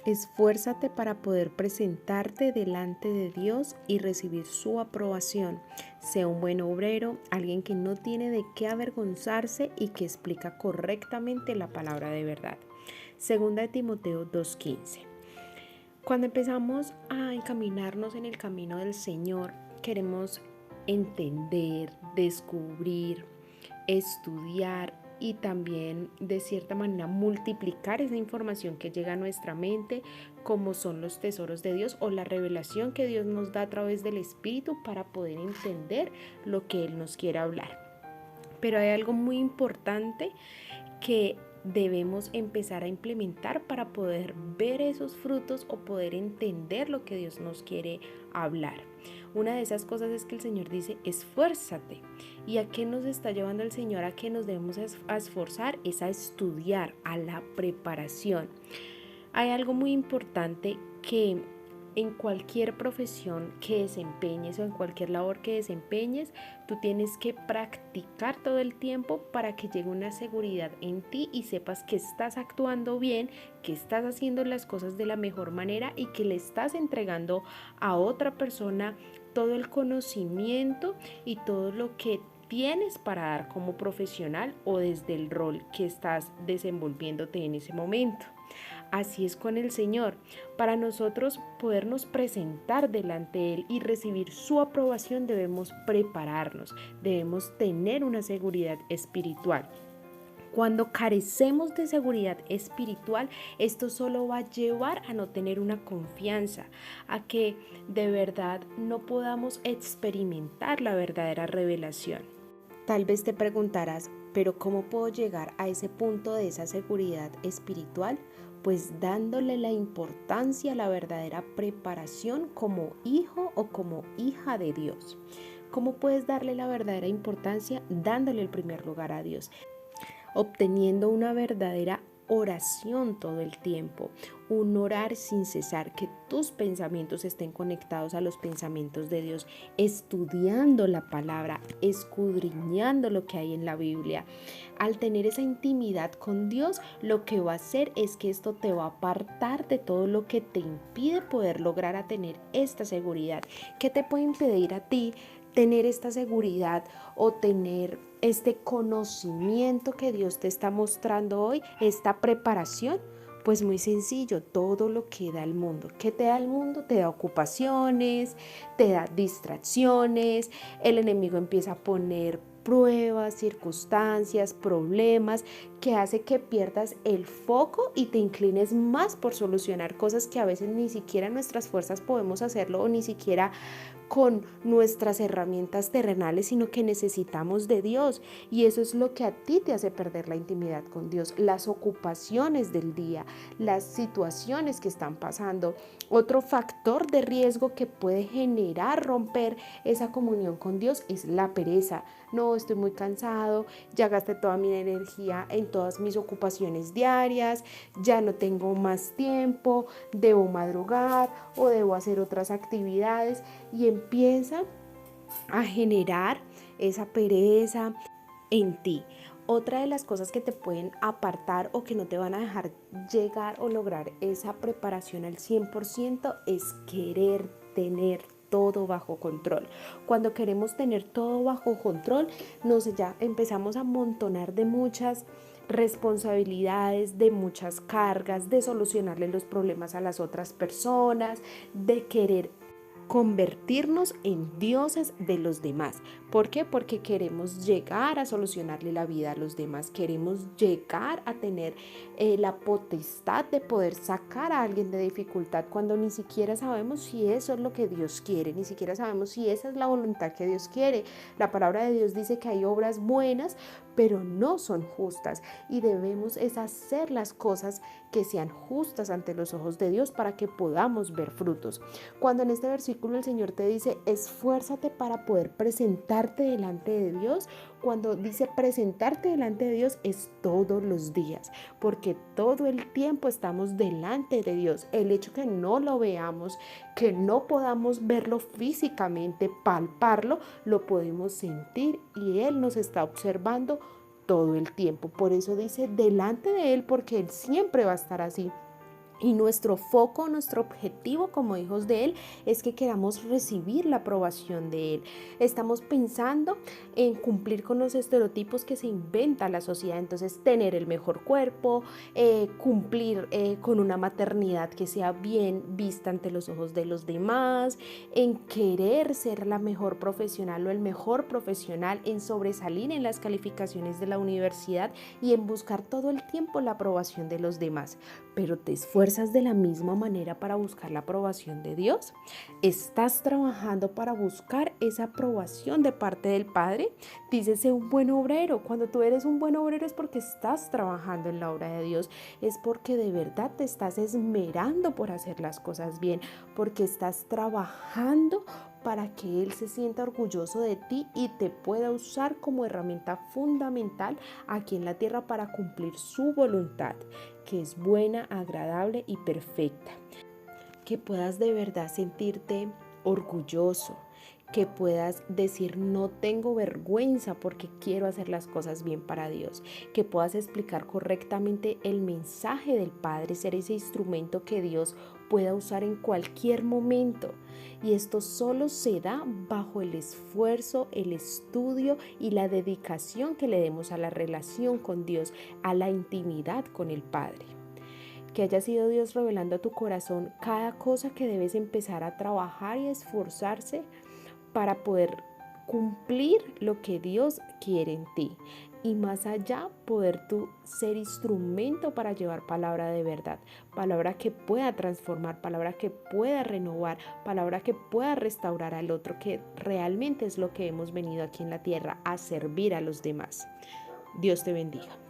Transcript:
Esfuérzate para poder presentarte delante de Dios y recibir su aprobación. Sé un buen obrero, alguien que no tiene de qué avergonzarse y que explica correctamente la palabra de verdad. Segunda de Timoteo 2:15. Cuando empezamos a encaminarnos en el camino del Señor, queremos entender, descubrir, estudiar y también de cierta manera multiplicar esa información que llega a nuestra mente, como son los tesoros de Dios o la revelación que Dios nos da a través del Espíritu para poder entender lo que Él nos quiere hablar. Pero hay algo muy importante que debemos empezar a implementar para poder ver esos frutos o poder entender lo que Dios nos quiere hablar. Una de esas cosas es que el Señor dice, esfuérzate. ¿Y a qué nos está llevando el Señor? A que nos debemos esforzar, es a estudiar, a la preparación. Hay algo muy importante que en cualquier profesión que desempeñes o en cualquier labor que desempeñes, tú tienes que practicar todo el tiempo para que llegue una seguridad en ti y sepas que estás actuando bien, que estás haciendo las cosas de la mejor manera y que le estás entregando a otra persona todo el conocimiento y todo lo que tienes para dar como profesional o desde el rol que estás desenvolviéndote en ese momento. Así es con el Señor. Para nosotros podernos presentar delante de Él y recibir su aprobación debemos prepararnos, debemos tener una seguridad espiritual. Cuando carecemos de seguridad espiritual, esto solo va a llevar a no tener una confianza, a que de verdad no podamos experimentar la verdadera revelación. Tal vez te preguntarás, ¿pero cómo puedo llegar a ese punto de esa seguridad espiritual? Pues dándole la importancia a la verdadera preparación como hijo o como hija de Dios. ¿Cómo puedes darle la verdadera importancia? Dándole el primer lugar a Dios, obteniendo una verdadera oración todo el tiempo, un orar sin cesar, que tus pensamientos estén conectados a los pensamientos de Dios, estudiando la palabra, escudriñando lo que hay en la Biblia. Al tener esa intimidad con Dios, lo que va a hacer es que esto te va a apartar de todo lo que te impide poder lograr a tener esta seguridad. ¿Qué te puede impedir a ti tener esta seguridad o tener este conocimiento que Dios te está mostrando hoy, esta preparación? Pues muy sencillo, todo lo que da el mundo. ¿Qué te da el mundo? Te da ocupaciones, te da distracciones, el enemigo empieza a poner pruebas, circunstancias, problemas, que hace que pierdas el foco y te inclines más por solucionar cosas que a veces ni siquiera nuestras fuerzas podemos hacerlo o ni siquiera con nuestras herramientas terrenales, sino que necesitamos de Dios. Y eso es lo que a ti te hace perder la intimidad con Dios, las ocupaciones del día, las situaciones que están pasando. Otro factor de riesgo que puede generar romper esa comunión con Dios es la pereza. No, estoy muy cansado, ya gasté toda mi energía en todas mis ocupaciones diarias, ya no tengo más tiempo, debo madrugar o debo hacer otras actividades, y empieza a generar esa pereza en ti. Otra de las cosas que te pueden apartar o que no te van a dejar llegar o lograr esa preparación al 100% es querer tener todo bajo control. Cuando queremos tener todo bajo control, ya empezamos a amontonar de muchas responsabilidades, de muchas cargas, de solucionarle los problemas a las otras personas, de querer convertirnos en dioses de los demás. ¿Por qué? Porque queremos llegar a solucionarle la vida a los demás, queremos llegar a tener la potestad de poder sacar a alguien de dificultad cuando ni siquiera sabemos si eso es lo que Dios quiere, ni siquiera sabemos si esa es la voluntad que Dios quiere. La palabra de Dios dice que hay obras buenas, pero no son justas, y debemos es hacer las cosas que sean justas ante los ojos de Dios para que podamos ver frutos. Cuando en este versículo el Señor te dice, esfuérzate para poder presentarte delante de Dios, cuando dice presentarte delante de Dios es todos los días, porque todo el tiempo estamos delante de Dios. El hecho que no lo veamos, que no podamos verlo físicamente, palparlo, lo podemos sentir y Él nos está observando todo el tiempo. Por eso dice delante de Él, porque Él siempre va a estar así. Y nuestro foco, nuestro objetivo como hijos de Él es que queramos recibir la aprobación de Él. Estamos pensando en cumplir con los estereotipos que se inventa la sociedad. Entonces, tener el mejor cuerpo, cumplir con una maternidad que sea bien vista ante los ojos de los demás, en querer ser la mejor profesional o el mejor profesional, en sobresalir en las calificaciones de la universidad y en buscar todo el tiempo la aprobación de los demás. Pero te esfuerzas de la misma manera para buscar la aprobación de Dios. ¿Estás trabajando para buscar esa aprobación de parte del Padre? Dícese un buen obrero. Cuando tú eres un buen obrero es porque estás trabajando en la obra de Dios, es porque de verdad te estás esmerando por hacer las cosas bien, porque estás trabajando para que Él se sienta orgulloso de ti y te pueda usar como herramienta fundamental aquí en la tierra para cumplir su voluntad, que es buena, agradable y perfecta. Que puedas de verdad sentirte orgulloso, que puedas decir no tengo vergüenza porque quiero hacer las cosas bien para Dios, que puedas explicar correctamente el mensaje del Padre, ser ese instrumento que Dios pueda usar en cualquier momento. Y esto solo se da bajo el esfuerzo, el estudio y la dedicación que le demos a la relación con Dios, a la intimidad con el Padre. Que haya sido Dios revelando a tu corazón cada cosa que debes empezar a trabajar y esforzarse para poder cumplir lo que Dios quiere en ti. Y más allá, poder tú ser instrumento para llevar palabra de verdad, palabra que pueda transformar, palabra que pueda renovar, palabra que pueda restaurar al otro, que realmente es lo que hemos venido aquí en la tierra, a servir a los demás. Dios te bendiga.